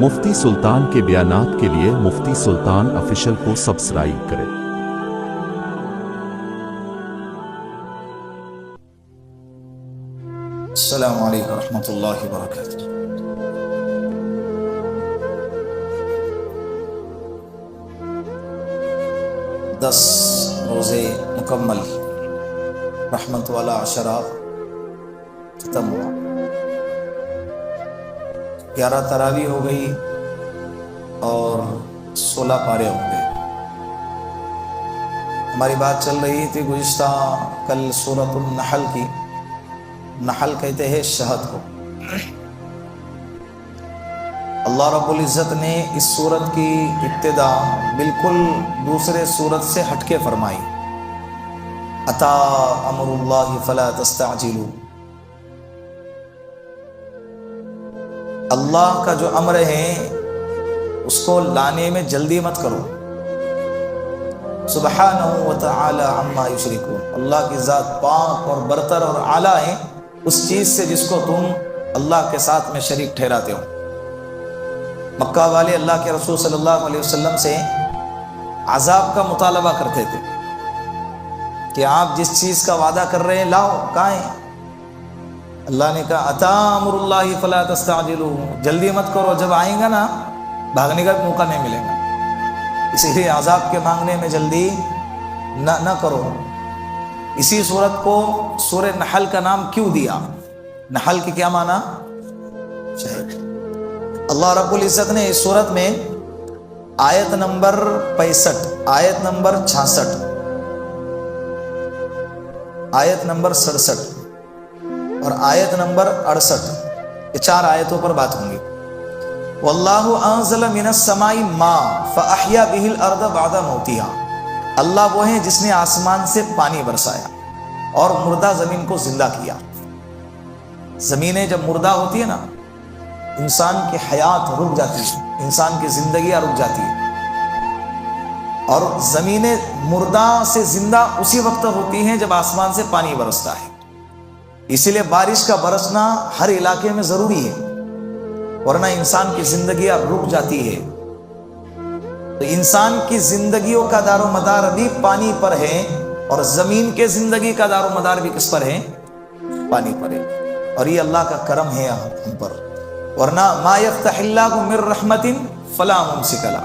مفتی سلطان کے بیانات کے لیے مفتی سلطان آفیشل کو سبسکرائب کریں۔ السلام علیکم ورحمۃ اللہ وبرکاتہ۔ دس روزے مکمل رحمت والا عشرہ ختم ہوا، 11 تراویح ہو گئی اور 16 پارے ہو گئے۔ ہماری بات چل رہی تھی گزشتہ کل سورۃ النحل کی۔ نحل کہتے ہیں شہد کو۔ اللہ رب العزت نے اس سورت کی ابتدا بالکل دوسرے سورت سے ہٹ کے فرمائی، اتی امر اللہ فلا تستعجلوا۔ اللہ کا جو امر ہے اس کو لانے میں جلدی مت کرو۔ سبحانہ وتعالی عما یشرکون، اللہ کی ذات پاک اور برتر اور اعلیٰ ہے اس چیز سے جس کو تم اللہ کے ساتھ میں شریک ٹھہراتے ہو۔ مکہ والے اللہ کے رسول صلی اللہ علیہ وسلم سے عذاب کا مطالبہ کرتے تھے کہ آپ جس چیز کا وعدہ کر رہے ہیں لاؤ، کہاں ہے؟ اللہ نے کہا اتی امر اللہ فلا تستعجلوا، جلدی مت کرو، جب آئیں گا نا بھاگنے کا موقع نہیں ملے گا، اسی لیے عذاب کے مانگنے میں جلدی نہ کرو۔ اسی صورت کو سورہ نحل کا نام کیوں دیا؟ نحل کی کیا معنی؟ شہد۔ اللہ رب العزت نے اس صورت میں آیت نمبر 65، آیت نمبر 66، آیت نمبر 67 اور آیت نمبر 68، یہ 4 آیتوں پر بات ہوں گی۔ واللہ انزل من السماء ماء فاحیا به الارض بعد موتها، اللہ وہ ہے جس نے آسمان سے پانی برسایا اور مردہ زمین کو زندہ کیا۔ زمینیں جب مردہ ہوتی ہے نا، انسان کی حیات رک جاتی ہے، انسان کی زندگیاں رک جاتی ہے، اور زمینیں مردہ سے زندہ اسی وقت ہوتی ہیں جب آسمان سے پانی برستا ہے۔ اسی لیے بارش کا برسنا ہر علاقے میں ضروری ہے، ورنہ انسان کی زندگیاں رک جاتی ہے۔ تو انسان کی زندگیوں کا دار و مدار بھی پانی پر ہے، اور زمین کے زندگی کا دار و مدار بھی کس پر ہے؟ پانی پر ہے۔ اور یہ اللہ کا کرم ہے ہم پر، ورنہ ما یفتح اللہ من رحمت فلا ممسک لہ،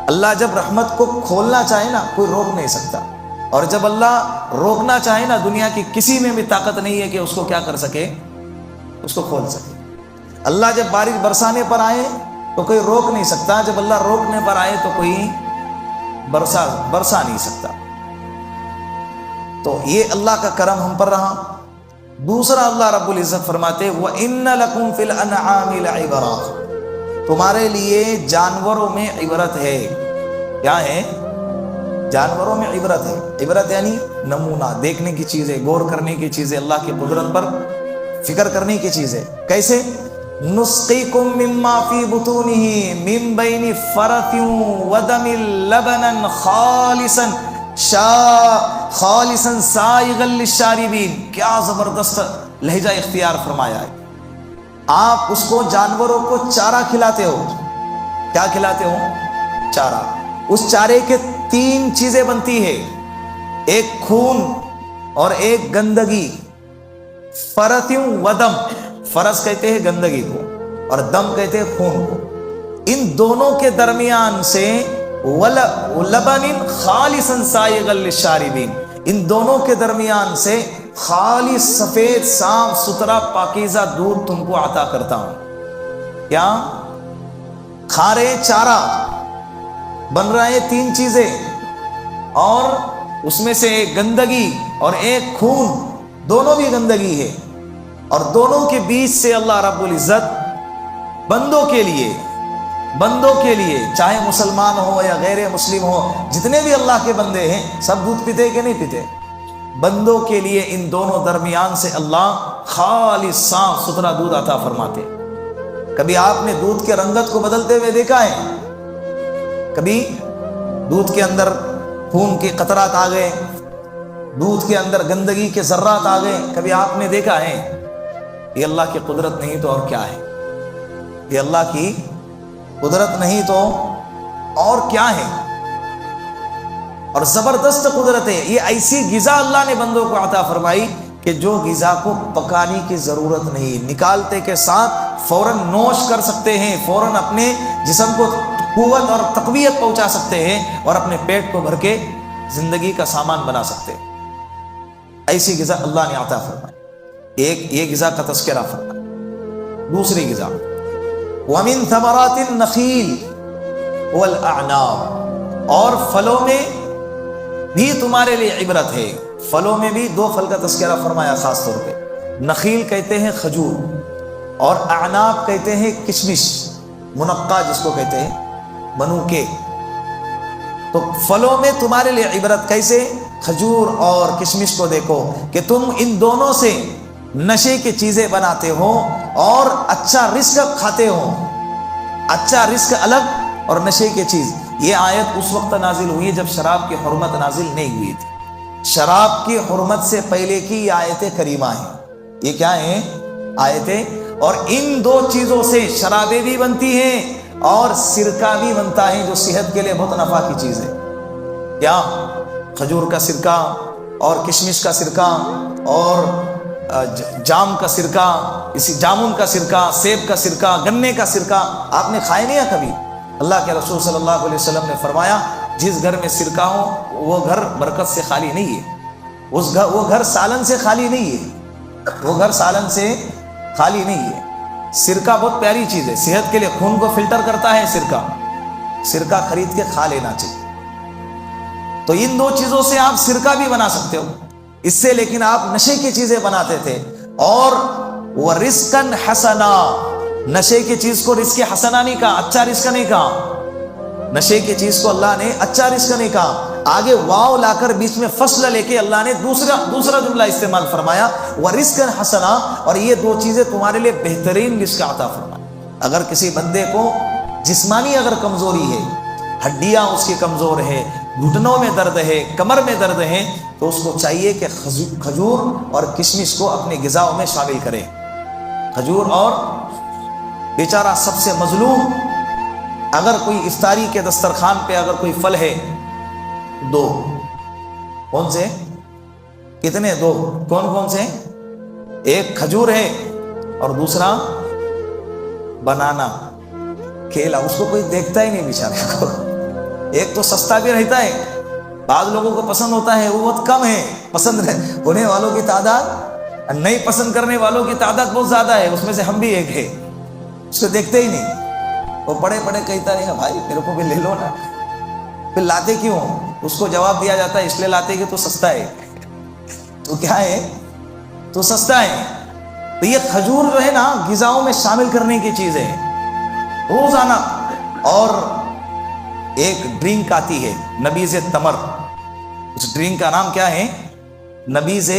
اللہ جب رحمت کو کھولنا چاہے نا کوئی روک نہیں سکتا، اور جب اللہ روکنا چاہے نا دنیا کی کسی میں بھی طاقت نہیں ہے کہ اس کو کیا کر سکے، اس کو کھول سکے۔ اللہ جب بارش برسانے پر آئے تو کوئی روک نہیں سکتا، جب اللہ روکنے پر آئے تو کوئی برسا نہیں سکتا۔ تو یہ اللہ کا کرم ہم پر رہا۔ دوسرا اللہ رب العزت فرماتے وَإِنَّ لَكُمْ فِي الْأَنْعَامِ لَعِبْرَةً، تمہارے لیے جانوروں میں عبرت ہے۔ کیا ہے؟ جانوروں میں عبرت ہے۔ عبرت یعنی نمونہ، دیکھنے کی چیز ہے، غور کرنے کی چیز ہے، اللہ کی قدرت پر فکر کرنے کی چیز ہے۔ کیسے؟ نُسْقِيكُم مِّمَّا فِي بُطُونِهِ مِن بَيْنِ فَرَثٍ وَدَمٍ لَبَنًا خالصاً سائغاً للشاربین۔ کیا زبردست لہجہ اختیار فرمایا ہے۔ آپ اس کو جانوروں کو چارہ کھلاتے ہو۔ کیا کھلاتے ہو؟ چارہ۔ اس چارے کے 3 چیزیں بنتی ہے، ایک خون اور ایک گندگی۔ فرث و دم، فرث کہتے ہیں گندگی کو اور دم کہتے ہیں خون کو۔ ان دونوں کے درمیان سے لبن خالصاً سائغاً للشاربین، ان دونوں کے درمیان سے خالص سفید صاف ستھرا پاکیزہ دودھ تم کو عطا کرتا ہوں۔ کیا کھا رہے چارہ، بن رہے 3 چیزیں، اور اس میں سے ایک گندگی اور ایک خون، دونوں بھی گندگی ہے، اور دونوں کے بیچ سے اللہ رب العزت بندوں کے لیے چاہے مسلمان ہو یا غیر مسلم ہو، جتنے بھی اللہ کے بندے ہیں سب دودھ پیتے کہ نہیں پیتے؟ بندوں کے لیے ان دونوں درمیان سے اللہ خالص صاف ستھرا دودھ عطا فرماتے۔ کبھی آپ نے دودھ کے رنگت کو بدلتے ہوئے دیکھا ہے؟ کبھی دودھ کے اندر خون کے قطرات آ گئے، دودھ کے اندر گندگی کے ذرات آ گئے، کبھی آپ نے دیکھا ہے؟ یہ اللہ کی قدرت نہیں تو اور کیا ہے؟ یہ اللہ کی قدرت نہیں تو اور کیا ہے؟ اور زبردست قدرت ہے یہ، ایسی غذا اللہ نے بندوں کو عطا فرمائی کہ جو غذا کو پکانے کی ضرورت نہیں، نکالتے کے ساتھ فوراً نوش کر سکتے ہیں، فوراً اپنے جسم کو قوت اور تقویت پہنچا سکتے ہیں اور اپنے پیٹ کو بھر کے زندگی کا سامان بنا سکتے ہیں۔ ایسی غذا اللہ نے عطا فرمائی۔ ایک یہ غذا کا تذکرہ فرمایا۔ دوسری غذا وَمِن ثَمَرَاتِ النَّخِيلِ وَالْأَعْنَابِ، اور پھلوں میں بھی تمہارے لیے عبرت ہے۔ پھلوں میں بھی دو پھل کا تذکرہ فرمایا خاص طور پہ، نخیل کہتے ہیں کھجور، اور اعناب کہتے ہیں کشمش، منقع جس کو کہتے ہیں بنو کے۔ تو پھلوں میں تمہارے لیے عبرت کیسے؟ کھجور اور کشمش کو دیکھو کہ تم ان دونوں سے نشے کی چیزیں بناتے ہو اور اچھا رزق کھاتے ہو۔ اچھا رزق الگ اور نشے کی چیز۔ یہ آیت اس وقت نازل ہوئی جب شراب کی حرمت نازل نہیں ہوئی تھی۔ شراب کی حرمت سے پہلے کی یہ آیتیں کریمہ ہیں۔ یہ کیا ہیں؟ آیتیں۔ اور ان دو چیزوں سے شرابیں بھی بنتی ہیں اور سرکہ بھی بنتا ہے، جو صحت کے لیے بہت نفع کی چیز ہے۔ کیا؟ کھجور کا سرکہ اور کشمش کا سرکہ اور جام کا سرکہ، اسی جامن کا سرکہ، سیب کا سرکہ، گنے کا سرکہ آپ نے کھائے نہیں ہے کبھی؟ اللہ کے رسول صلی اللہ علیہ وسلم نے فرمایا جس گھر میں سرکہ ہو وہ گھر برکت سے خالی نہیں ہے، وہ گھر سالن سے خالی نہیں ہے، وہ گھر سالن سے خالی نہیں ہے۔ سرکہ بہت پیاری چیز ہے، صحت کے لیے خون کو فلٹر کرتا ہے سرکہ خرید کے کھا لینا چاہیے۔ تو ان دو چیزوں سے آپ سرکہ بھی بنا سکتے ہو اس سے، لیکن آپ نشے کی چیزیں بناتے تھے۔ اور وہ رزقاً حسنا، نشے کی چیز کو رزق حسنا نہیں کہا، اچھا رزق نہیں کہا۔ نشے کی چیز کو اللہ نے اچھا رزق نہیں کہا، آگے واو لا کر بیچ میں فصل لے کے اللہ نے دوسرا جملہ استعمال فرمایا وَرِزْقًا حَسَنًا، اور یہ دو چیزیں تمہارے لیے بہترین رزق عطا فرمایا۔ اگر کسی بندے کو جسمانی اگر کمزوری ہے، ہڈیاں اس کی کمزور ہے، گھٹنوں میں درد ہے، کمر میں درد ہے، تو اس کو چاہیے کہ کھجور اور کشمش کو اپنی غذاؤں میں شامل کرے۔ کھجور اور بیچارہ سب سے مظلوم، اگر کوئی افطاری کے دسترخوان پہ اگر کوئی پھل ہے، دو، کون سے؟ کتنے؟ دو۔ کون سے؟ ایک کھجور ہے اور دوسرا بنانا، کیلا۔ اس کو کوئی دیکھتا ہی نہیں بیچارے کو۔ ایک تو سستا بھی رہتا ہے، بعض لوگوں کو پسند ہوتا ہے، وہ بہت کم ہے، پسند ہونے والوں کی تعداد، نہیں پسند کرنے والوں کی تعداد بہت زیادہ ہے، اس میں سے ہم بھی ایک ہے۔ اس کو دیکھتے ہی نہیں، وہ پڑے کہتا رہے گا بھائی میرے کو بھی لے لو نا، پھر لاتے کیوں؟ اس کو جواب دیا جاتا ہے اس لیے لاتے کہ تو سستا ہے۔ تو کیا ہے؟ تو سستا ہے۔ تو یہ کھجور جو ہے نا غذاؤں میں شامل کرنے کی چیز ہے روزانہ۔ اور ایک ڈرنک آتی ہے نبیذ تمر، اس ڈرنک کا نام کیا ہے؟ نبیذ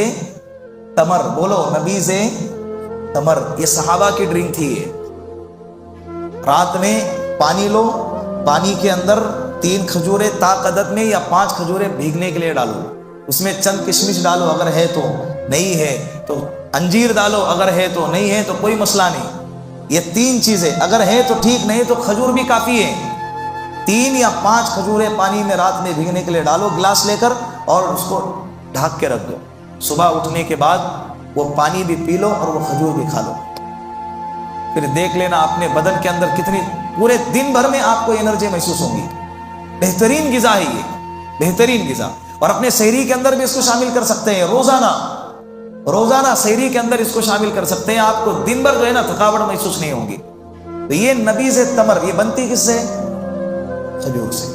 تمر۔ بولو نبیذ تمر۔ یہ صحابہ کی ڈرنک تھی۔ یہ رات میں پانی لو، پانی کے اندر 3 کھجوریں طاقت میں یا 5 کھجوریں بھیگنے کے لیے ڈالو، اس میں چند کشمش ڈالو اگر ہے تو، نہیں ہے تو انجیر ڈالو اگر ہے تو، نہیں ہے تو کوئی مسئلہ نہیں۔ یہ 3 چیزیں اگر ہے تو ٹھیک، نہیں تو کھجور بھی کافی ہے۔ 3 یا 5 کھجوریں پانی میں رات میں بھیگنے کے لیے ڈالو گلاس لے کر، اور اس کو ڈھک کے رکھ دو۔ صبح اٹھنے کے بعد وہ پانی بھی پی لو اور وہ کھجور بھی کھا لو، پھر دیکھ لینا اپنے بدن کے اندر کتنی، پورے دن بھر میں آپ کو انرجی محسوس ہوگی۔ بہترین غذا ہے یہ، بہترین غذا۔ اور اپنے سحری کے اندر بھی اس کو شامل کر سکتے ہیں، روزانہ سحری کے اندر اس کو شامل کر سکتے ہیں، آپ کو دن بھر جو ہے نا تھکاوٹ محسوس نہیں ہوگی۔ تو یہ نبیذ تمر، یہ بنتی کس سے؟ کھجور سے۔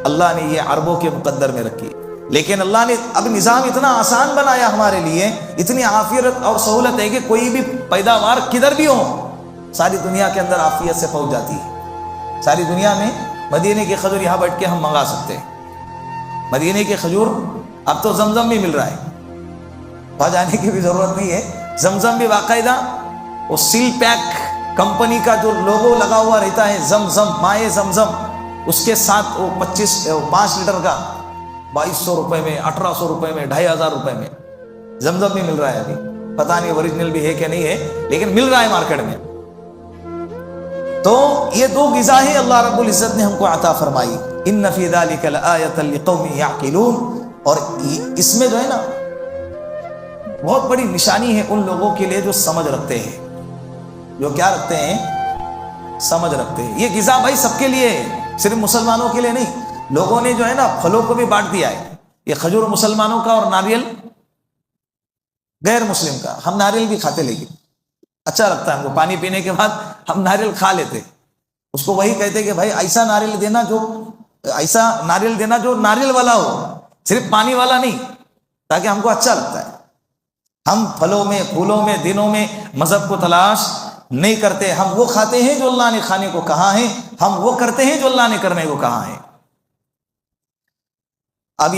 اللہ نے یہ عربوں کے مقدر میں رکھی، لیکن اللہ نے اب نظام اتنا آسان بنایا ہمارے لیے، اتنی عافیت اور سہولت ہے کہ کوئی بھی پیداوار کدھر بھی ہو ساری دنیا کے اندر عافیت سے پہنچ جاتی ہے۔ ساری دنیا میں مدینے کی کھجور یہاں بیٹھ کے ہم منگا سکتے ہیں۔ مدینے کی کھجور، اب تو زمزم بھی مل رہا ہے، وہاں جانے کی بھی ضرورت نہیں ہے۔ زمزم بھی باقاعدہ وہ سیل پیک کمپنی کا جو لوگو لگا ہوا رہتا ہے، زمزم، مائے زمزم، اس کے ساتھ وہ 5 لیٹر کا 2200 روپے میں، 1800 روپے میں، 2500 روپے میں زمزم بھی مل رہا ہے۔ ابھی پتہ نہیں اوریجنل بھی ہے کہ نہیں ہے، لیکن مل رہا ہے مارکیٹ میں۔ تو یہ دو غذا ہیں اللہ رب العزت نے ہم کو عطا فرمائی. ان فی ذلک لآیۃ لقوم یعقلون. اور اس میں جو ہے نا بہت بڑی نشانی ہے ان لوگوں کے لیے جو سمجھ رکھتے ہیں. جو کیا رکھتے ہیں؟ سمجھ رکھتے ہیں. یہ غذا بھائی سب کے لیے ہے, صرف مسلمانوں کے لیے نہیں. لوگوں نے جو ہے نا پھلوں کو بھی بانٹ دیا ہے. یہ کھجور مسلمانوں کا اور ناریل غیر مسلم کا. ہم ناریل بھی کھاتے, لیکن اچھا لگتا ہے ہم کو. پانی پینے کے بعد ہم ناریل کھا لیتے. اس کو وہی کہتے کہ بھائی ایسا ناریل دینا جو ناریل والا ہو, صرف پانی والا نہیں, تاکہ ہم کو اچھا لگتا ہے. ہم پھلوں میں, پھولوں میں, دنوں میں مذہب کو تلاش نہیں کرتے. ہم وہ کھاتے ہیں جو اللہ نے کھانے کو کہا ہے, ہم وہ کرتے ہیں جو اللہ نے کرنے کو کہا ہے. اب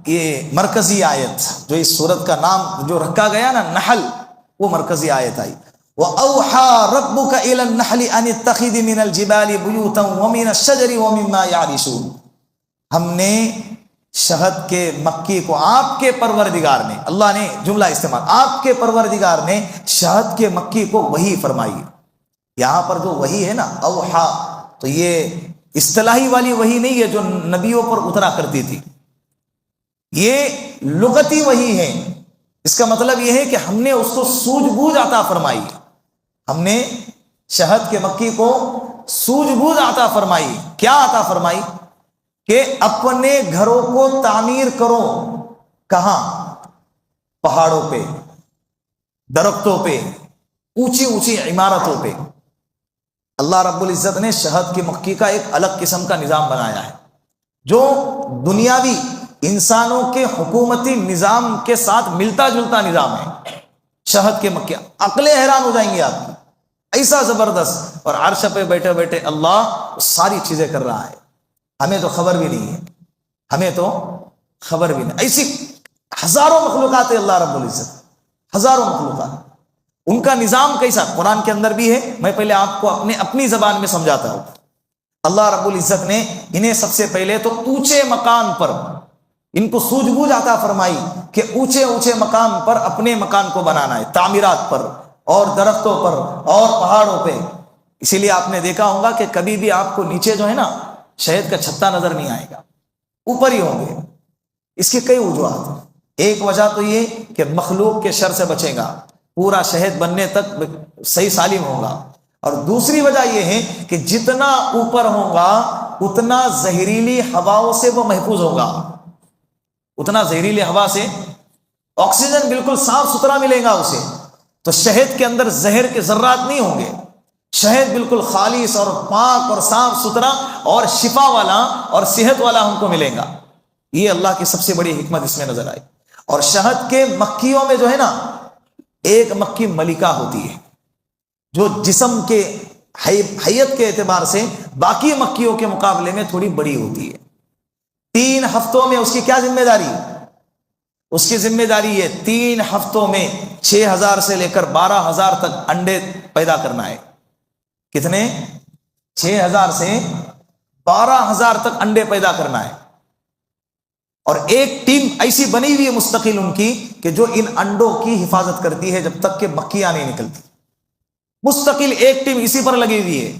یہ مرکزی آیت جو اس سورت کا نام جو رکھا گیا نا نحل, وہ مرکزی آیت آئی. وَأَوْحَى رَبُّكَ إِلَى النَّحْلِ أَنِ اتَّخِذِ مِنَ الْجِبَالِ بُيُوتًا وَمِنَ الشَّجَرِ وَمِمَّا يَعْرِشُونَ. ہم نے شہد کے مکی کو, آپ کے پروردگار نے, اللہ نے جملہ استعمال, آپ کے پروردگار نے شہد کے مکی کو وحی فرمائی. یہاں پر جو وحی ہے نا اوحا, تو یہ اصطلاحی والی وحی نہیں ہے جو نبیوں پر اترا کرتی تھی. یہ لغتی وحی ہے. اس کا مطلب یہ ہے کہ ہم نے اس کو سوجھ بوجھ عطا فرمائی. ہم نے شہد کے مکی کو سوجھ بوجھ عطا فرمائی. کیا عطا فرمائی؟ کہ اپنے گھروں کو تعمیر کرو. کہاں؟ پہاڑوں پہ, درختوں پہ, اونچی اونچی عمارتوں پہ. اللہ رب العزت نے شہد کی مکھی کا ایک الگ قسم کا نظام بنایا ہے جو دنیاوی انسانوں کے حکومتی نظام کے ساتھ ملتا جلتا نظام ہے. شہد کے مکھی, عقلیں حیران ہو جائیں گی آپ کی, ایسا زبردست. اور عرش پہ بیٹھے بیٹھے اللہ ساری چیزیں کر رہا ہے. ہمیں تو خبر بھی نہیں ہے, ہمیں تو خبر بھی نہیں. ایسی ہزاروں مخلوقات ہے اللہ رب العزت, ہزاروں مخلوقات. ان کا نظام کیسا قرآن کے اندر بھی ہے. میں پہلے آپ کو اپنی زبان میں سمجھاتا ہوں. اللہ رب العزت نے انہیں سب سے پہلے تو اونچے مکان پر ان کو سوجھ بوجھ عطا فرمائی کہ اونچے اونچے مقام پر اپنے مکان کو بنانا ہے, تعمیرات پر اور درختوں پر اور پہاڑوں پہ. اسی لیے آپ نے دیکھا ہوگا کہ کبھی بھی آپ کو نیچے جو ہے نا شہد کا چھتا نظر نہیں آئے گا, اوپر ہی ہوں گے. اس کی کئی وجوہات ہیں. ایک وجہ تو یہ کہ مخلوق کے شر سے بچے گا, پورا شہد بننے تک صحیح سالم ہوگا. اور دوسری وجہ یہ ہے کہ جتنا اوپر ہوگا اتنا زہریلی ہواؤں سے وہ محفوظ ہوگا. اتنا زہریلی ہوا سے آکسیجن بالکل صاف ستھرا ملے گا اسے. تو شہد کے اندر زہر کے ذرات نہیں ہوں گے. شہد بالکل خالص اور پاک اور صاف ستھرا اور شفا والا اور صحت والا ہم کو ملے گا. یہ اللہ کی سب سے بڑی حکمت اس میں نظر آئی. اور شہد کے مکھیوں میں جو ہے نا ایک مکھی ملکہ ہوتی ہے جو جسم کے حیت کے اعتبار سے باقی مکھیوں کے مقابلے میں تھوڑی بڑی ہوتی ہے. 3 ہفتوں میں اس کی کیا ذمہ داری؟ اس کی ذمہ داری ہے 3 ہفتوں میں 6000 سے لے کر 12000 تک انڈے پیدا کرنا ہے. کتنے؟ 6000 سے 12000 تک انڈے پیدا کرنا ہے. اور ایک ٹیم ایسی بنی ہوئی ہے مستقل ان کی کہ جو ان انڈوں کی حفاظت کرتی ہے جب تک کہ مکھیاں نہیں نکلتی. مستقل ایک ٹیم اسی پر لگی ہوئی ہے.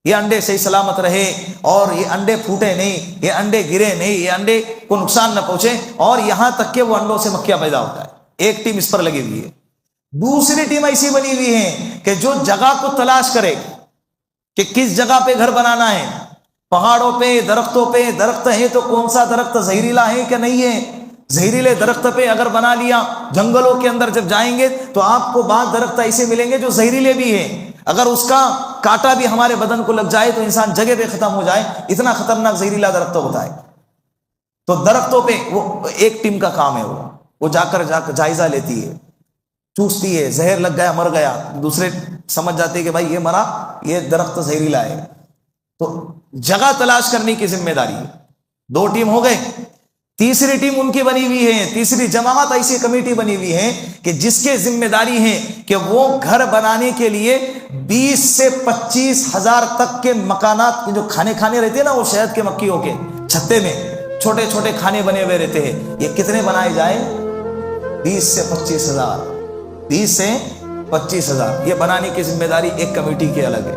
یہ انڈے صحیح سلامت رہے اور یہ انڈے پھوٹے نہیں, یہ انڈے گرے نہیں, یہ انڈے کو نقصان نہ پہنچے, اور یہاں تک کہ وہ انڈوں سے مکھیاں پیدا ہوتا ہے. ایک ٹیم اس پر لگی ہوئی ہے. دوسری ٹیم ایسی بنی ہوئی ہے کہ جو جگہ کو تلاش کرے کہ کس جگہ پہ گھر بنانا ہے. پہاڑوں پہ, درختوں پہ. درخت ہے تو کون سا درخت زہریلا ہے کہ نہیں ہے. زہریلے درخت پہ اگر بنا لیا, جنگلوں کے اندر جب جائیں گے تو آپ کو بعض درخت ایسے ملیں گے جو زہریلے بھی ہیں. اگر اس کا کاٹا بھی ہمارے بدن کو لگ جائے تو انسان جگہ پہ ختم ہو جائے, اتنا خطرناک زہریلا درخت ہوتا ہے. تو درختوں پہ وہ ایک ٹیم کا کام ہے. وہ جا کر جائزہ لیتی ہے, چوستی ہے, زہر لگ گیا مر گیا, دوسرے سمجھ جاتے کہ بھائی یہ مرا, یہ درخت زہریلا ہے. تو جگہ تلاش کرنے کی ذمہ داری ہے. 2 ٹیم ہو گئے. تیسری ٹیم ان کی بنی ہوئی ہے, تیسری جماعت ایسی کمیٹی بنی ہوئی ہے کہ جس کے ذمہ داری ہے کہ وہ گھر بنانے کے لیے 20 سے 25 ہزار تک کے مکانات, جو کھانے رہتے ہیں نا وہ شہد کے مکھیوں کے چھتے میں چھوٹے چھوٹے کھانے بنے ہوئے رہتے ہیں. یہ کتنے بنائے جائیں؟ 20 سے 25 ہزار. 20 سے 25 ہزار. یہ بنانے کی ذمہ داری ایک کمیٹی کی الگ ہے.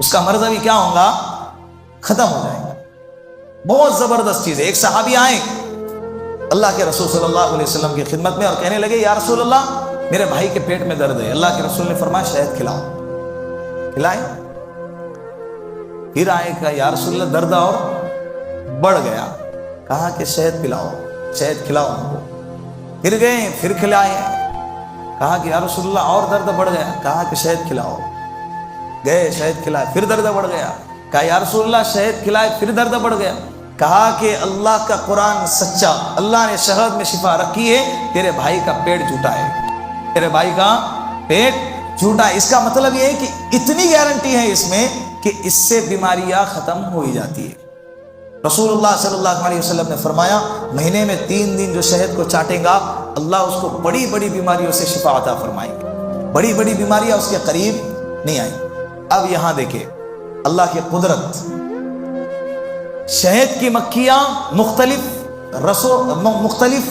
اس کا مرض بھی کیا ہوگا؟ ختم ہو جائے گا. بہت زبردست چیز ہے. ایک صحابی آئے اللہ کے رسول صلی اللہ علیہ وسلم کی خدمت میں اور کہنے لگے یا رسول اللہ میرے بھائی کے پیٹ میں درد ہے. اللہ کے رسول نے فرمایا شہد کھلاؤ. کھلائے. پھر آئے کہا یا رسول اللہ درد اور بڑھ گیا. کہا کہ شہد پلاؤ, شہد کھلاؤ ان کو. پھر گئے, پھر کھلائے. کہا کہ یا رسول اللہ اور درد بڑھ گیا. کہا کہ شہد کھلاؤ. گئے شہد کھلائے, پھر درد بڑھ گیا. کہا یا رسول اللہ شہد کھلائے, پھر درد بڑھ گیا. کہا کہ اللہ کا قرآن سچا, اللہ نے شہد میں شفا رکھی ہے, تیرے بھائی کا پیٹ جھوٹا ہے, تیرے بھائی کا پیٹ جھوٹا ہے. اس کا مطلب یہ ہے کہ اتنی گارنٹی ہے اس میں کہ اس سے بیماریاں ختم ہو ہی جاتی ہے. رسول اللہ صلی اللہ علیہ وسلم نے فرمایا مہینے میں 3 دن جو شہد کو چاٹیں گا اللہ اس کو بڑی بڑی بیماریوں سے شفا عطا فرمائیں گے, بڑی بڑی بیماریاں اس کے قریب نہیں آئیں. اب یہاں دیکھیں اللہ کی قدرت. شہد کی مکھیاں مختلف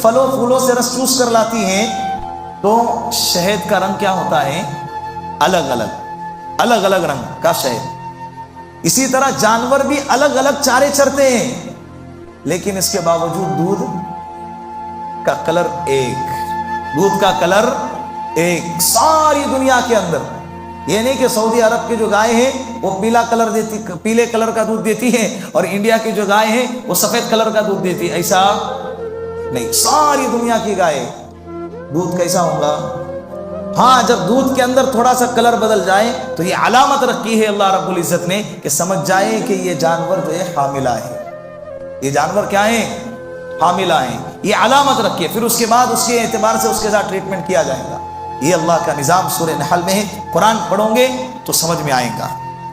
پھلوں پھولوں سے رس چوس کر لاتی ہیں, تو شہد کا رنگ کیا ہوتا ہے؟ الگ الگ رنگ کا شہد. اسی طرح جانور بھی الگ الگ چارے چرتے ہیں, لیکن اس کے باوجود دودھ کا کلر ایک, دودھ کا کلر ایک. ساری دنیا کے اندر یہ نہیں کہ سعودی عرب کی جو گائے ہیں وہ پیلے کلر کا دودھ دیتی ہے اور انڈیا کی جو گائے ہیں وہ سفید کلر کا دودھ دیتی ہے, ایسا نہیں. ساری دنیا کی گائے دودھ کیسا ہوگا؟ ہاں جب دودھ کے اندر تھوڑا سا کلر بدل جائے تو یہ علامت رکھی ہے اللہ رب العزت نے کہ سمجھ جائے کہ یہ جانور جو ہے حاملہ ہے. یہ جانور کیا ہے؟ حاملہ ہیں. یہ علامت رکھی ہے. پھر اس کے بعد اس کے اعتبار سے اس کے ساتھ ٹریٹمنٹ کیا جائے گا. یہ اللہ کا نظام سورہ نحل میں ہے. قرآن پڑھو گے تو سمجھ میں آئے گا,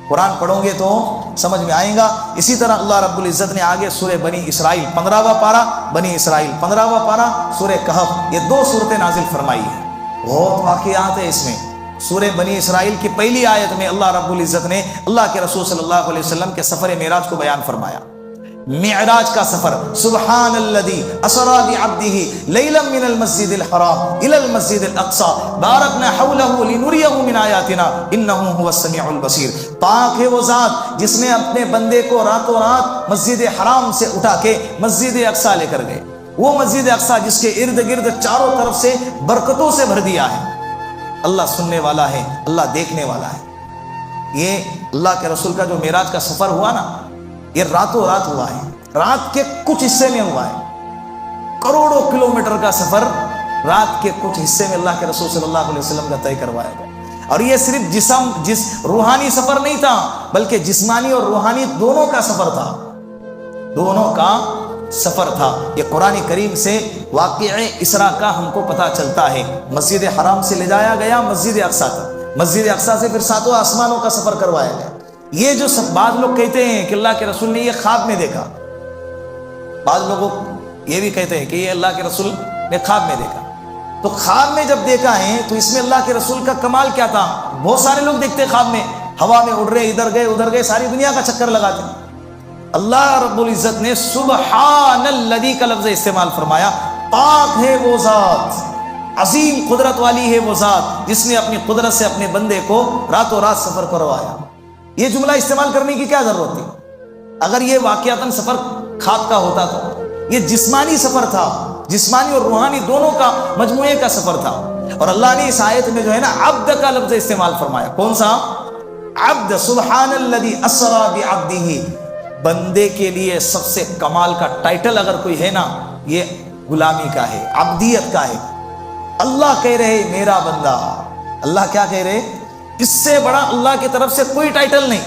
قرآن پڑھو گے تو سمجھ میں آئے گا. اسی طرح اللہ رب العزت نے آگے سورہ بنی اسرائیل 15واں پارہ, بنی اسرائیل 15واں پارہ, سورہ کہف, یہ 2 سورتیں نازل فرمائی ہیں. بہت واقعات ہیں اس میں. سورہ بنی اسرائیل کی پہلی آیت میں اللہ رب العزت نے اللہ کے رسول صلی اللہ علیہ وسلم کے سفر معراج کو بیان فرمایا. معراج کا سفر, سبحان الذی اسری بعبدہ لیلا من المسجد الحرام الی المسجد الاقصی بارکنا حولہ لنریہ من آیاتنا انہ هو السمیع البصیر. پاک ہے وہ ذات جس نے اپنے بندے کو راتوں رات مسجد حرام سے اٹھا کے مسجد اقصی لے کر گئے. وہ مسجد اقصی جس کے ارد گرد چاروں طرف سے برکتوں سے بھر دیا ہے. اللہ سننے والا ہے, اللہ دیکھنے والا ہے. یہ اللہ کے رسول کا جو معراج کا سفر ہوا نا, یہ راتوں رات ہوا ہے, رات کے کچھ حصے میں ہوا ہے. کروڑوں کلومیٹر کا سفر رات کے کچھ حصے میں اللہ کے رسول صلی اللہ علیہ وسلم کا طے کروایا گیا. اور یہ صرف روحانی سفر نہیں تھا بلکہ جسمانی اور روحانی دونوں کا سفر تھا, دونوں کا سفر تھا. یہ قرآن کریم سے واقعہ اسراء کا ہم کو پتہ چلتا ہے. مسجد حرام سے لے جایا گیا مسجد اقصی تک, مسجد اقصی سے پھر 7 آسمانوں کا سفر کروایا گیا. یہ جو بعض لوگ کہتے ہیں کہ اللہ کے رسول نے یہ خواب میں دیکھا, بعض لوگوں یہ بھی کہتے ہیں کہ یہ اللہ کے رسول نے خواب میں دیکھا. تو خواب میں جب دیکھا ہے تو اس میں اللہ کے رسول کا کمال کیا تھا؟ بہت سارے لوگ دیکھتے ہیں خواب میں ہوا میں اڑ رہے, ادھر گئے ادھر گئے, ساری دنیا کا چکر لگاتے ہیں. اللہ رب العزت نے سبحان الذی کا لفظ استعمال فرمایا. پاک ہے وہ ذات, عظیم قدرت والی ہے وہ ذات جس نے اپنی قدرت سے اپنے بندے کو راتوں رات سفر کروایا. یہ جملہ استعمال کرنے کی کیا ضرورت تھی؟ اگر یہ واقعاتاً سفر خواب کا ہوتا تو یہ جسمانی سفر تھا, جسمانی اور روحانی دونوں کا مجموعے کا سفر تھا. اور اللہ نے اس آیت میں جو ہے نا عبد کا لفظ استعمال فرمایا. کون سا عبد؟ سبحان الذی اسری بعبدہ. بندے کے لیے سب سے کمال کا ٹائٹل اگر کوئی ہے نا یہ غلامی کا ہے, عبدیت کا ہے. اللہ کہہ رہے میرا بندہ, اللہ کیا کہہ رہے؟ اس سے بڑا اللہ کی طرف سے کوئی ٹائٹل نہیں,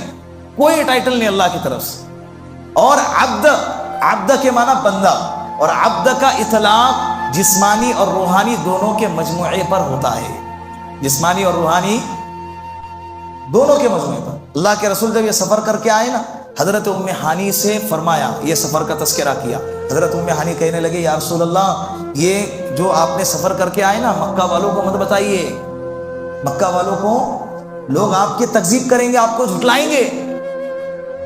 کوئی ٹائٹل نہیں اللہ کی طرف سے. اور عبد, عبد کے معنی بندہ, اور عبد کا اطلاق جسمانی اور روحانی دونوں کے مجموعے پر ہوتا ہے, جسمانی اور روحانی دونوں کے مجموعے پر. اللہ کے رسول جب یہ سفر کر کے آئے نا, حضرت ام ہانی سے فرمایا, یہ سفر کا تذکرہ کیا. حضرت ام ہانی کہنے لگے یا رسول اللہ یہ جو آپ نے سفر کر کے آئے نا مکہ والوں کو مت بتائیے, مکہ والوں کو لوگ آپ کی تکذیب کریں گے, آپ کو جھٹلائیں گے.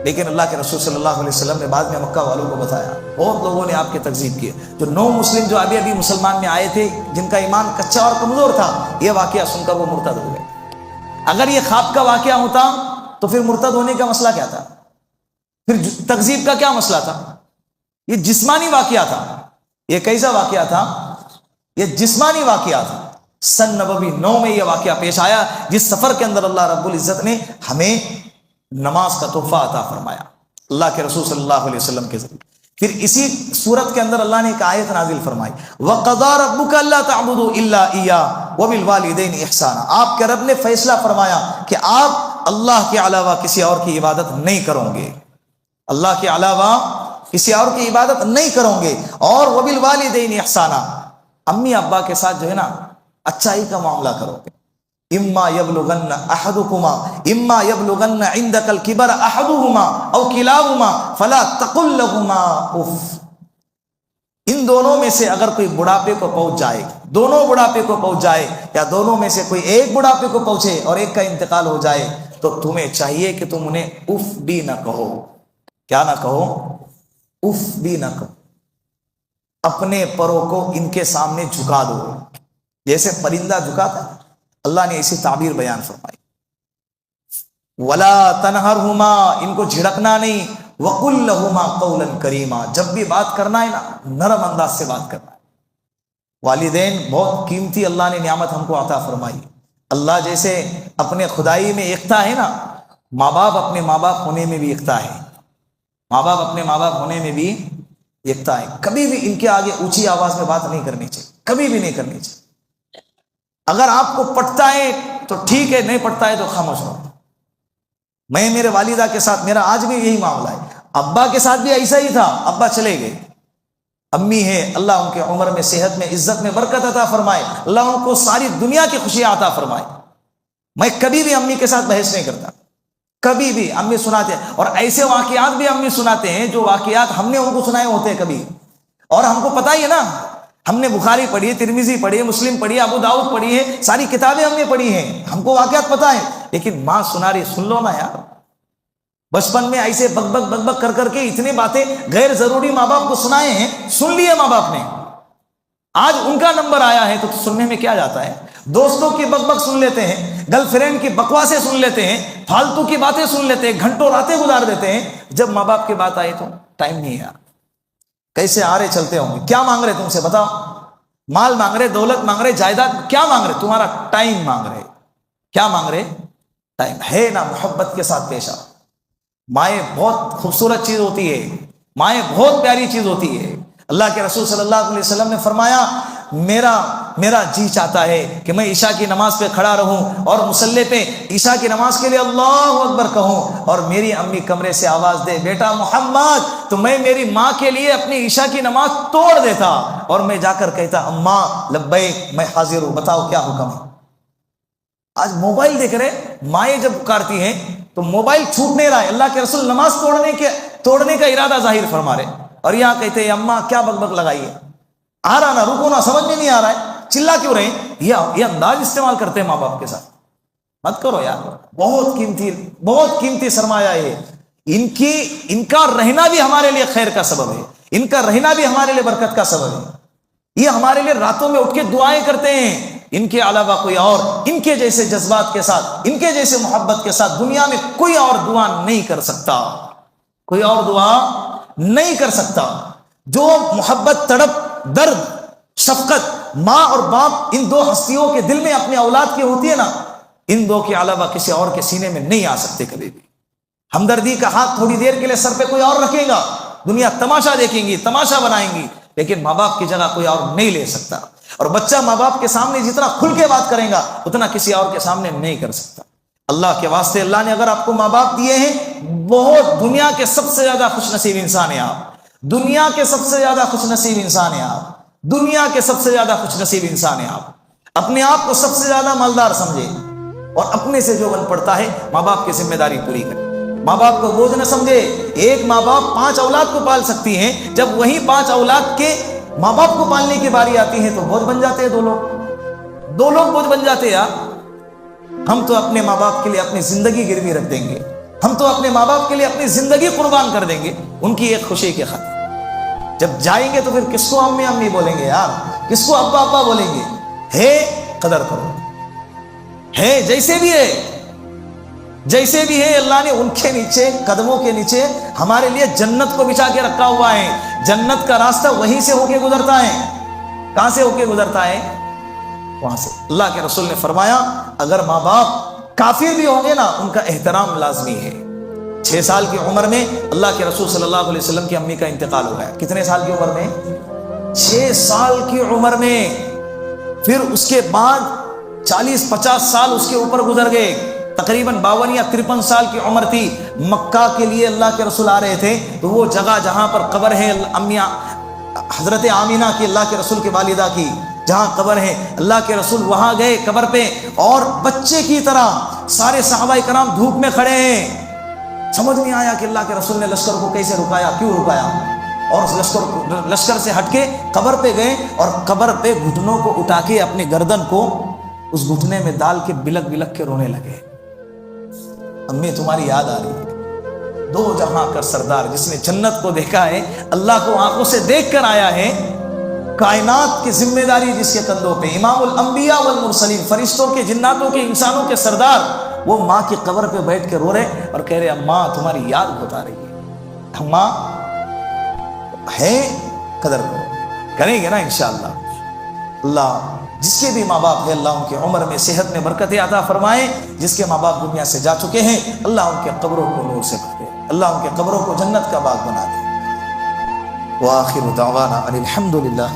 لیکن اللہ کے رسول صلی اللہ علیہ وسلم نے بعد میں مکہ والوں کو بتایا. بہت لوگوں نے آپ کی تکذیب کی. جو 9 مسلم جو ابھی مسلمان میں آئے تھے جن کا ایمان کچا اور کمزور تھا, یہ واقعہ سن کر وہ مرتد ہو گئے. اگر یہ خواب کا واقعہ ہوتا تو پھر مرتد ہونے کا مسئلہ کیا تھا؟ پھر تکذیب کا کیا مسئلہ تھا؟ یہ جسمانی واقعہ تھا. یہ کیسا واقعہ تھا؟ یہ جسمانی واقعہ تھا. سن نبوی 9 میں یہ واقعہ پیش آیا جس سفر کے اندر اللہ رب العزت نے ہمیں نماز کا تحفہ عطا فرمایا اللہ کے رسول صلی اللہ علیہ وسلم کے ذریعے. پھر اسی صورت کے اندر اللہ نے ایک آیت نازل فرمائی وَقَضَىٰ رَبُّكَ أَلَّا تَعْبُدُوا إِلَّا إِيَّاهُ وَبِالْوَالِدَيْنِ إِحْسَانًا. آپ کے رب نے فیصلہ فرمایا کہ آپ اللہ کے علاوہ کسی اور کی عبادت نہیں کرو گے, اللہ کے علاوہ کسی اور کی عبادت نہیں کرو گے, اور وَبِالْوَالِدَيْنِ إِحْسَانًا, امی ابا کے ساتھ جو ہے نا اچھائی کا معاملہ کرو گے. اما یبلغن احدکما اما یبلغن عندک الکبر احدہما او کلاہما فلا تقل لہما اف. ان دونوں میں سے اگر کوئی بڑھاپے کو پہنچ جائے, دونوں بڑھاپے کو پہنچ جائے, یا دونوں میں سے کوئی ایک بڑھاپے کو پہنچے اور ایک کا انتقال ہو جائے, تو تمہیں چاہیے کہ تم انہیں اف بھی نہ کہو. کیا نہ کہو؟ اف بھی نہ کہو. اپنے پروں کو ان کے سامنے جھکا دو جیسے پرندہ جھکاتا ہے. اللہ نے ایسی تعبیر بیان فرمائی. وَلَا تَنْهَرْهُمَا, ان کو جھڑکنا نہیں. وَقُلْ لَهُمَا قَوْلًا كَرِيمًا, جب بھی بات کرنا ہے نا نرم انداز سے بات کرنا ہے. والدین بہت قیمتی اللہ نے نعمت ہم کو عطا فرمائی. اللہ جیسے اپنے خدائی میں ایکتا ہے نا, ماں باپ اپنے ماں باپ ہونے میں بھی ایکتا ہے. ماں باپ اپنے ماں باپ ہونے میں بھی ایکتا ہے. کبھی بھی ان کے آگے اونچی آواز میں بات نہیں کرنی چاہیے, کبھی بھی نہیں کرنی چاہیے. اگر آپ کو پٹتا ہے تو ٹھیک ہے, نہیں پٹتا ہے تو خاموش رہو. میں میرے والدہ کے ساتھ میرا آج بھی یہی معاملہ ہے. ابا کے ساتھ بھی ایسا ہی تھا, ابا چلے گئے. امی ہے, اللہ ان کے عمر میں صحت میں عزت میں برکت عطا فرمائے, اللہ ان کو ساری دنیا کی خوشیاں عطا فرمائے. میں کبھی بھی امی کے ساتھ بحث نہیں کرتا, کبھی بھی. امی سناتے ہیں, اور ایسے واقعات بھی امی سناتے ہیں جو واقعات ہم نے ان کو سنائے ہوتے ہیں کبھی, اور ہم کو پتہ ہی ہے نا, ہم نے بخاری پڑھی ہے, ترمذی پڑھی ہے, مسلم پڑھی ہے, ابو داؤد پڑھی ہے, ساری کتابیں ہم نے پڑھی ہیں, ہم کو واقعات پتہ ہے. لیکن ماں سنا رہی, سن لو نا یار. بچپن میں ایسے بک بک بک بک کر کر کے اتنے باتیں غیر ضروری ماں باپ کو سنائے ہیں, سن لیے ماں باپ نے. آج ان کا نمبر آیا ہے تو سننے میں کیا جاتا ہے؟ دوستوں کی بک بک سن لیتے ہیں, گرل فرینڈ کی بکواسیں سن لیتے ہیں, فالتو کی باتیں سن لیتے ہیں, گھنٹوں راتیں گزار دیتے ہیں. جب ماں باپ کی بات آئی تو ٹائم نہیں ہے. کیسے آ رہے چلتے ہوں گے؟ کیا مانگ رہے تم سے بتاؤ؟ مال مانگ رہے, دولت مانگ رہے, جائیداد, کیا مانگ رہے؟ تمہارا ٹائم مانگ رہے. کیا مانگ رہے؟ ٹائم ہے نا. محبت کے ساتھ پیش آؤ. مائیں بہت خوبصورت چیز ہوتی ہے, مائیں بہت پیاری چیز ہوتی ہے. اللہ کے رسول صلی اللہ علیہ وسلم نے فرمایا میرا جی چاہتا ہے کہ میں عشاء کی نماز پہ کھڑا رہوں اور مصلی پہ عشاء کی نماز کے لیے اللہ اکبر کہوں, اور میری امی کمرے سے آواز دے بیٹا محمد, تو میں میری ماں کے لیے اپنی عشاء کی نماز توڑ دیتا اور میں جا کر کہتا اماں لبیک میں حاضر ہوں, بتاؤ کیا حکم ہے. آج موبائل دیکھ رہے, مائیں جب پکارتی ہیں تو موبائل چھوٹ نہیں رہا ہے. اللہ کے رسول نماز توڑنے کا ارادہ ظاہر فرما رہے, اور یہاں کہتے ہیں اماں کیا بک بک لگائی ہے, آ رہا نا, رکو نا, سمجھ میں نہیں آ رہا ہے, چلا کیوں رہے. یہ انداز استعمال کرتے ہیں ماں باپ کے ساتھ. مت کرو یار, بہت قیمتی سرمایہ ہے. ان کا رہنا بھی ہمارے لیے خیر کا سبب ہے, ان کا رہنا بھی ہمارے لیے برکت کا سبب ہے. یہ ہمارے لیے راتوں میں اٹھ کے دعائیں کرتے ہیں. ان کے علاوہ کوئی اور ان کے جیسے جذبات کے ساتھ, ان کے جیسے محبت کے ساتھ دنیا میں کوئی اور دعا نہیں کر سکتا, کوئی اور دعا نہیں کر سکتا. جو محبت, تڑپ, درد, شفقت ماں اور باپ ان دو ہستیوں کے دل میں اپنے اولاد کی ہوتی ہے نا, ان دو کے علاوہ کسی اور کے سینے میں نہیں آ سکتے کبھی بھی. ہمدردی کا ہاتھ تھوڑی دیر کے لیے سر پہ کوئی اور رکھے گا, دنیا تماشا دیکھیں گی, تماشا بنائیں گی, لیکن ماں باپ کی جگہ کوئی اور نہیں لے سکتا. اور بچہ ماں باپ کے سامنے جتنا کھل کے بات کرے گا اتنا کسی اور کے سامنے نہیں کر سکتا. اللہ کے واسطے, اللہ نے اگر آپ کو ماں باپ دیے ہیں, بہت دنیا کے سب سے زیادہ خوش نصیب انسان ہیں آپ, دنیا کے سب سے زیادہ خوش نصیب انسان ہیں آپ, دنیا کے سب سے زیادہ خوش نصیب انسان ہیں آپ. اپنے آپ کو سب سے زیادہ مالدار سمجھے, اور اپنے سے جو بن پڑتا ہے ماں باپ کی ذمہ داری پوری کرے. ماں باپ کو بوجھ نہ سمجھے. ایک ماں باپ 5 اولاد کو پال سکتی ہیں, جب وہی 5 اولاد کے ماں باپ کو پالنے کی باری آتی ہے تو بوجھ بن جاتے ہیں 2 لوگ بوجھ بن جاتے ہیں. ہم تو اپنے ماں باپ کے لیے اپنی زندگی گروی رکھ دیں گے, ہم تو اپنے ماں باپ کے لیے اپنی زندگی قربان کر دیں گے ان کی ایک خوشی کے خاطر. جب جائیں گے تو پھر کس کو امی امی بولیں گے یار, کس کو ابا ابا بولیں گے. ہے قدر کرو, ہے جیسے بھی ہے, جیسے بھی ہے اللہ نے ان کے نیچے قدموں کے نیچے ہمارے لیے جنت کو بچھا کے رکھا ہوا ہے. جنت کا راستہ وہیں سے ہو کے گزرتا ہے. کہاں سے ہو کے گزرتا ہے؟ وہاں سے. اللہ کے رسول نے فرمایا اگر ماں باپ کافر بھی ہوں گے نا ان کا احترام لازمی ہے. 6 سال کی عمر میں اللہ کے رسول صلی اللہ علیہ وسلم کی امی کا انتقال ہو گیا. کتنے سال کی عمر میں؟ 6 سال کی عمر میں. پھر اس کے بعد 40-50 سال اس کے اوپر گزر گئے. تقریباً 52 یا 53 سال کی عمر تھی. مکہ کے لیے اللہ کے رسول آ رہے تھے تو وہ جگہ جہاں پر قبر ہے امیہ حضرت آمینہ کی اللہ کے رسول کی والدہ کی جہاں قبر ہے اللہ کے رسول وہاں گئے قبر پہ اور بچے کی طرح سارے صحابہ کرام دھوپ میں کھڑے ہیں. سمجھ نہیں آیا کہ اللہ کے رسول نے لشکر کو کیسے رکایا, کیوں رکایا. اور اس لشکر سے ہٹ کے قبر پہ گئے اور قبر پہ گھٹنوں کو اٹھا کے اپنے گردن کو اس گھٹنے میں ڈال کے بلک بلک کے رونے لگے. امی تمہاری یاد آ رہی ہے. 2 جہاں کا سردار جس نے جنت کو دیکھا ہے, اللہ کو آنکھوں سے دیکھ کر آیا ہے, کائنات کی ذمہ داری جس کے کندھوں پہ, امام الانبیاء والمرسلین, فرشتوں کے جناتوں کے انسانوں کے سردار, وہ ماں کی قبر پہ بیٹھ کے رو رہے اور کہہ رہے اماں تمہاری یاد بہت آ رہی ہے. اماں ہے قدر کریں گے نا انشاءاللہ. اللہ جس کے بھی ماں باپ ہے اللہ ان کی عمر میں صحت میں برکت عطا فرمائے. جس کے ماں باپ دنیا سے جا چکے ہیں اللہ ان کے قبروں کو نور سے بھر دے, اللہ ان کے قبروں کو جنت کا باغ بنا دے. وآخر دعوانا ان الحمد للہ